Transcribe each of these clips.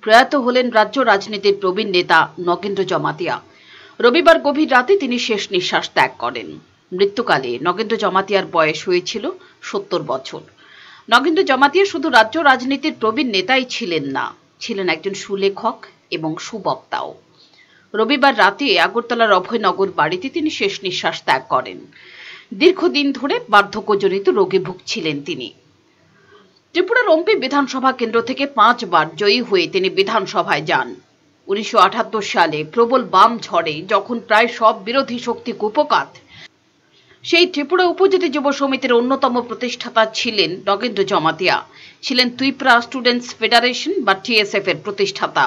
প্রয়াত হলেন রাজ্য রাজনীতির প্রবীণ নেতা নগেন্দ্র জমাতিয়া। রবিবার গভীর রাতে তিনি শেষ নিঃশ্বাস ত্যাগ করেন। মৃত্যুকালে নগেন্দ্র জমাতিয়ার বয়স হয়েছিল ৭০ বছর। নগেন্দ্র জমাতিয়া শুধু রাজ্য রাজনীতির প্রবীণ নেতাই ছিলেন না, ছিলেন একজন সুলেখক এবং সুবক্তাও। রবিবার রাতে আগরতলার অভয়নগর বাড়িতে তিনি শেষ নিঃশ্বাস ত্যাগ করেন। দীর্ঘদিন ধরে বার্ধক্যজনিত রোগে ভুগছিলেন তিনি। ত্রিপুরার অম্পি বিধানসভা কেন্দ্র থেকে 5 বার জয়ী হয়ে তিনি বিধানসভায় যান। 1978 সালে প্রবল বাম ঝড়ে যখন প্রায় সব বিরোধী শক্তি কুপকাত, সেই ত্রিপুরা উপজাতি যুব সমিতির অন্যতম প্রতিষ্ঠাতা ছিলেন নগেন্দ্র জমাতিয়া, ছিলেন ত্রিপুরা স্টুডেন্টস ফেডারেশন বা TSF এর প্রতিষ্ঠাতা।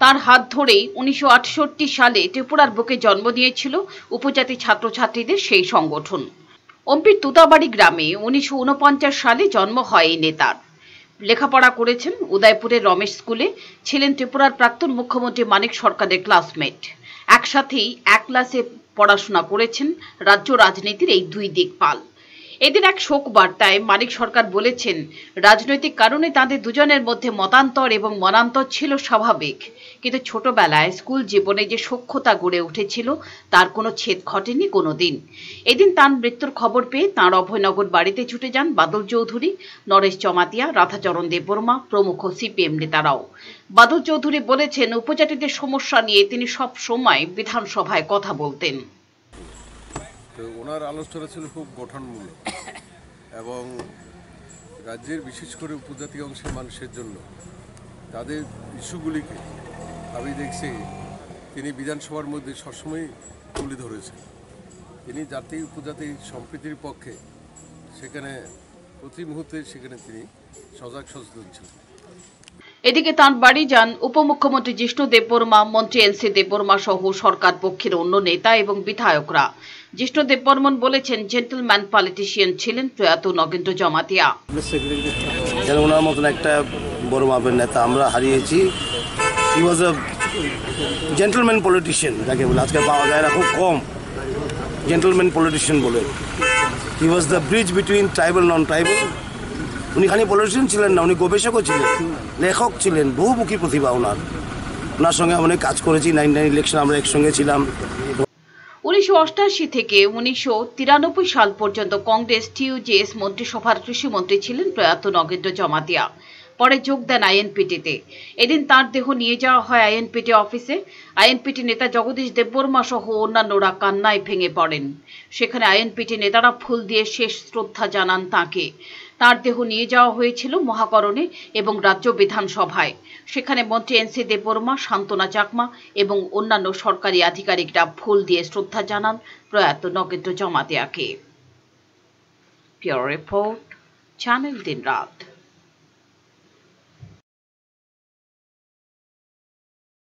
তার হাত ধরেই 1968 সালে ত্রিপুরার বুকে জন্ম নিয়েছিল উপজাতি ছাত্রছাত্রীদের সেই সংগঠন। অম্পির তুতাবাড়ি গ্রামে 1949 সালে জন্ম হয় এই নেতার। লেখাপড়া করেছেন উদয়পুরের রমেশ স্কুলে, ছিলেন ত্রিপুরার প্রাক্তন মুখ্যমন্ত্রী মানিক সরকারের ক্লাসমেট। একসাথেই এক ক্লাসে পড়াশোনা করেছেন রাজ্য রাজনীতির এই দুই দিকপাল। এদিন এক শোক বার্তায় মানিক সরকার বলেছেন, রাজনৈতিক কারণে তাদের দুজনের মধ্যে মতান্তর এবং মনান্তর ছিল স্বাভাবিক, কিন্তু ছোটবেলায় স্কুল জীবনে যে সখ্যতা গড়ে উঠেছিল তার কোনো ছেদ ঘটেনি কোনোদিন। এদিন তার মৃত্যুর খবর পেয়ে তাঁর অভয়নগর বাড়িতে ছুটে যান বাদল চৌধুরী, নরেশ জমাতিয়া, রাধাচরণ দেববর্মা প্রমুখ CPM নেতারাও। বাদল চৌধুরী বলেছেন, উপজাতিদের সমস্যা নিয়ে তিনি সব সময় বিধানসভায় কথা বলতেন। ওনার আলোচনা ছিল খুব গঠনমূলক এবং রাজ্যের বিশেষ করে উপজাতি অংশের মানুষের জন্য তাদের ইস্যুগুলিকে আমি দেখছি তিনি বিধানসভার মধ্যে সবসময় তুলে ধরেছেন। তিনি জাতি উপজাতি সম্প্রীতির পক্ষে সেখানে প্রতি মুহূর্তে সেখানে তিনি সজাগ সচেতন ছিলেন। এদিকে তাঁর বাড়ি যান উপমুখ্যমন্ত্রী জিষ্ণু দেববর্মা, মন্ত্রী LC দেববর্মা সহ সরকার পক্ষের অন্য নেতা এবং বিধায়করা। জিষ্ণু দেববর্মন বলেছেন, জেন্টলম্যান পলিটিশিয়ান ছিলেন প্রয়াত নগেন্দ্র জমাতিয়া। ওনার মতন একটা বড় মাপের নেতা আমরা হারিয়েছি। হি ওয়াজ আ জেন্টলম্যান পলিটিশিয়ান, যাকে বলে আজকে পাওয়া যায় না, খুব কম জেন্টলম্যান পলিটিশিয়ান বলে। He was the bridge between tribal non tribal. উনি খালি পলিটিশিয়ান ছিলেন না, উনি গবেষকও ছিলেন, লেখক ছিলেন, বহুমুখী প্রতিভা ওনার সঙ্গে আমরা কাজ করেছি। 99 ইলেকশন আমরা একসঙ্গে ছিলাম। 1988 থেকে 1993 সাল পর্যন্ত কংগ্রেস TUJS মন্ত্রিসভার কৃষিমন্ত্রী ছিলেন প্রয়াত নগেন্দ্র জমাতিয়া। পরে যোগ দেন INPT-তে। এদিন তার দেহ নিয়ে যাওয়া হয় INPT অফিসে। INPT নেতা জগদীশ দেববর্মা সহ অন্যান্যরা কান্নায় ভেঙে পড়েন। সেখানে INPT নেতারা ফুল দিয়ে শেষ শ্রদ্ধা জানান তাঁকে। তার দেহ নিয়ে যাওয়া হয়েছিল মহাকরণে এবং রাজ্য বিধানসভায়। সেখানে মন্ত্রী NC দেববর্মা, শান্তনা চাকমা এবং অন্যান্য সরকারি আধিকারিকরা ফুল দিয়ে শ্রদ্ধা জানান প্রয়াত নগেন্দ্র জমাতিয়াকে। পিওর রিপোর্ট, চ্যানেল দিনরাত।